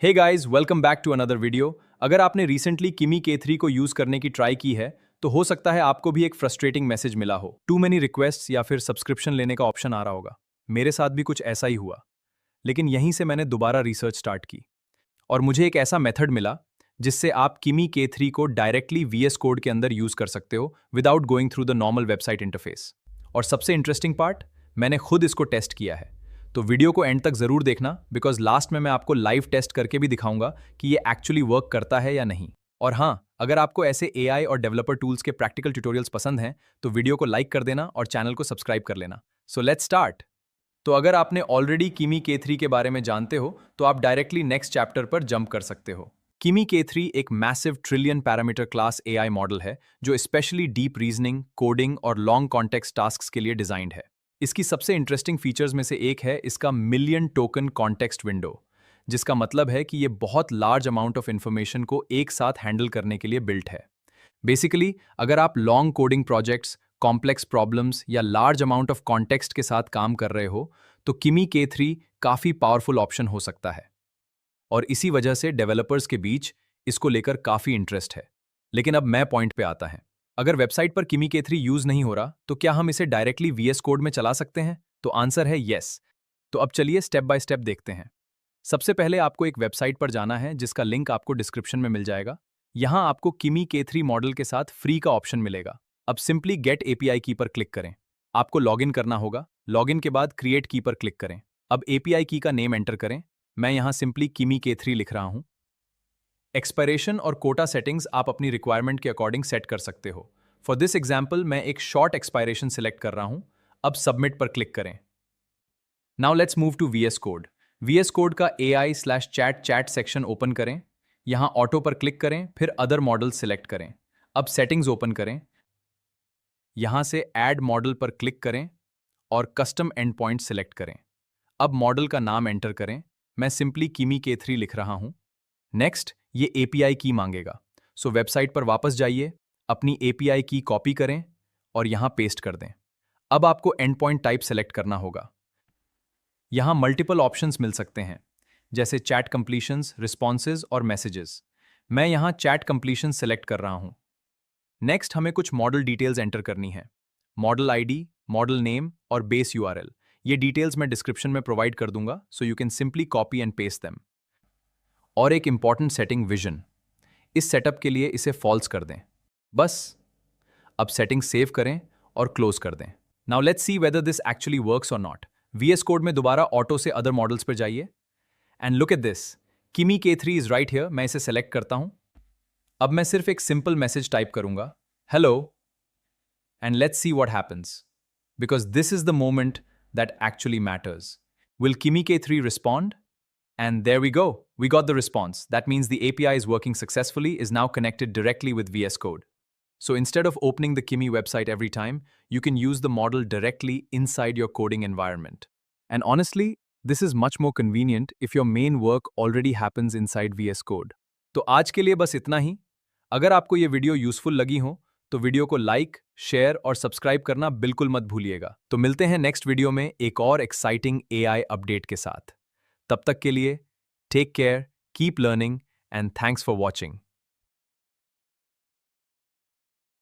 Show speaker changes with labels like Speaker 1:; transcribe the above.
Speaker 1: Hey guys, welcome back to another video. अगर आपने recently किमी K3 को यूज करने की ट्राई की है तो हो सकता है आपको भी एक फ्रस्ट्रेटिंग मैसेज मिला हो, टू मेनी रिक्वेस्ट्स या फिर सब्सक्रिप्शन लेने का ऑप्शन आ रहा होगा। मेरे साथ भी कुछ ऐसा ही हुआ, लेकिन यहीं से मैंने दोबारा रिसर्च स्टार्ट की और मुझे एक ऐसा मेथड मिला जिससे आप किमी K3 को डायरेक्टली VS कोड के अंदर यूज कर सकते हो without going through the normal website interface. और सबसे इंटरेस्टिंग पार्ट, मैंने खुद इसको टेस्ट किया है। तो वीडियो को एंड तक जरूर देखना, बिकॉज लास्ट में मैं आपको लाइव टेस्ट करके भी दिखाऊंगा कि ये एक्चुअली वर्क करता है या नहीं। और हाँ, अगर आपको ऐसे AI और डेवलपर टूल्स के प्रैक्टिकल ट्यूटोरियल्स पसंद हैं तो वीडियो को लाइक कर देना और चैनल को सब्सक्राइब कर लेना। So let's start. तो अगर आपने ऑलरेडी किमी K3 के बारे में जानते हो तो आप डायरेक्टली नेक्स्ट चैप्टर पर जंप कर सकते हो। किमी K3 एक massive trillion parameter class AI model है जो स्पेशली डीप रीजनिंग, कोडिंग और लॉन्ग कॉन्टेक्स्ट टास्क्स के लिए डिजाइंड है। इसकी सबसे इंटरेस्टिंग फीचर्स में से एक है इसका मिलियन टोकन कॉन्टेक्स्ट विंडो, जिसका मतलब है कि ये बहुत लार्ज अमाउंट ऑफ इंफॉर्मेशन को एक साथ हैंडल करने के लिए बिल्ट है। बेसिकली, अगर आप long coding projects, complex problems या लार्ज अमाउंट ऑफ कॉन्टेक्स्ट के साथ काम कर रहे हो तो किमी K3 काफ़ी पावरफुल ऑप्शन हो सकता है। और इसी वजह से डेवलपर्स के बीच इसको लेकर काफ़ी इंटरेस्ट है। लेकिन अब मैं पॉइंट पे आता है, अगर वेबसाइट पर किमी K3 यूज नहीं हो रहा तो क्या हम इसे डायरेक्टली VS कोड में चला सकते हैं? तो आंसर है यस। तो अब चलिए स्टेप बाय स्टेप देखते हैं। सबसे पहले आपको एक वेबसाइट पर जाना है जिसका लिंक आपको डिस्क्रिप्शन में मिल जाएगा। यहाँ आपको किमी K3 मॉडल के साथ फ्री का ऑप्शन मिलेगा। अब सिंपली गेट API की पर क्लिक करें। आपको लॉगिन करना होगा। लॉगिन के बाद क्रिएट की पर क्लिक करें। अब API की का नेम एंटर करें। मैं यहाँ सिंपली किमी K3 लिख रहा हूँ। एक्सपायरेशन और कोटा सेटिंग्स आप अपनी रिक्वायरमेंट के अकॉर्डिंग सेट कर सकते हो। फॉर दिस एग्जाम्पल मैं एक शॉर्ट एक्सपायरेशन सिलेक्ट कर रहा हूं। अब सबमिट पर क्लिक करें। Now let's move to VS code. VS code का AI/chat सेक्शन ओपन करें। यहां ऑटो पर क्लिक करें, फिर अदर मॉडल सिलेक्ट करें। अब सेटिंग्स ओपन करें। यहां से ऐड मॉडल पर क्लिक करें और कस्टम एंड पॉइंट सिलेक्ट करें। अब मॉडल का नाम एंटर करें। मैं सिंपली किमी K3 लिख रहा हूं। नेक्स्ट, ये API की मांगेगा। सो वेबसाइट पर वापस जाइए, अपनी API की कॉपी करें और यहां पेस्ट कर दें। अब आपको एंड पॉइंट टाइप सेलेक्ट करना होगा। यहां मल्टीपल ऑप्शंस मिल सकते हैं, जैसे चैट कंप्लीशंस, रिस्पॉन्सेज और मैसेजेस। मैं यहां चैट कंप्लीशन सेलेक्ट कर रहा हूं। नेक्स्ट, हमें कुछ मॉडल डिटेल्स एंटर करनी है। मॉडल ID, मॉडल नेम और बेस URL। ये डिटेल्स मैं डिस्क्रिप्शन में प्रोवाइड कर दूंगा, so you can simply copy and paste them. और एक इंपॉर्टेंट सेटिंग, विजन। इस सेटअप के लिए इसे फॉल्स कर दें। बस। अब सेटिंग सेव करें और क्लोज कर दें। Now let's see whether this actually works और नॉट। VS कोड में दोबारा ऑटो से अदर मॉडल्स पर जाइए एंड लुक एट दिस। किमी K3 इज राइट हियर। मैं इसे सेलेक्ट करता हूं। अब मैं सिर्फ एक सिंपल मैसेज टाइप करूंगा, hello, and let's see what happens, because this is the moment that actually matters. Will किमी K3 respond? And there we go. We got the response. That means the API is working successfully, is now connected directly with VS Code. So instead of opening the Kimi website every time, you can use the model directly inside your coding environment. And honestly, this is much more convenient if your main work already happens inside VS Code. तो आज के लिए बस इतना ही। अगर आपको ये video useful लगी हो तो वीडियो को लाइक, शेयर और सब्सक्राइब करना बिल्कुल मत भूलिएगा। तो मिलते हैं नेक्स्ट वीडियो में एक और एक्साइटिंग AI अपडेट के साथ। तब तक के लिए take care, keep learning and thanks for watching.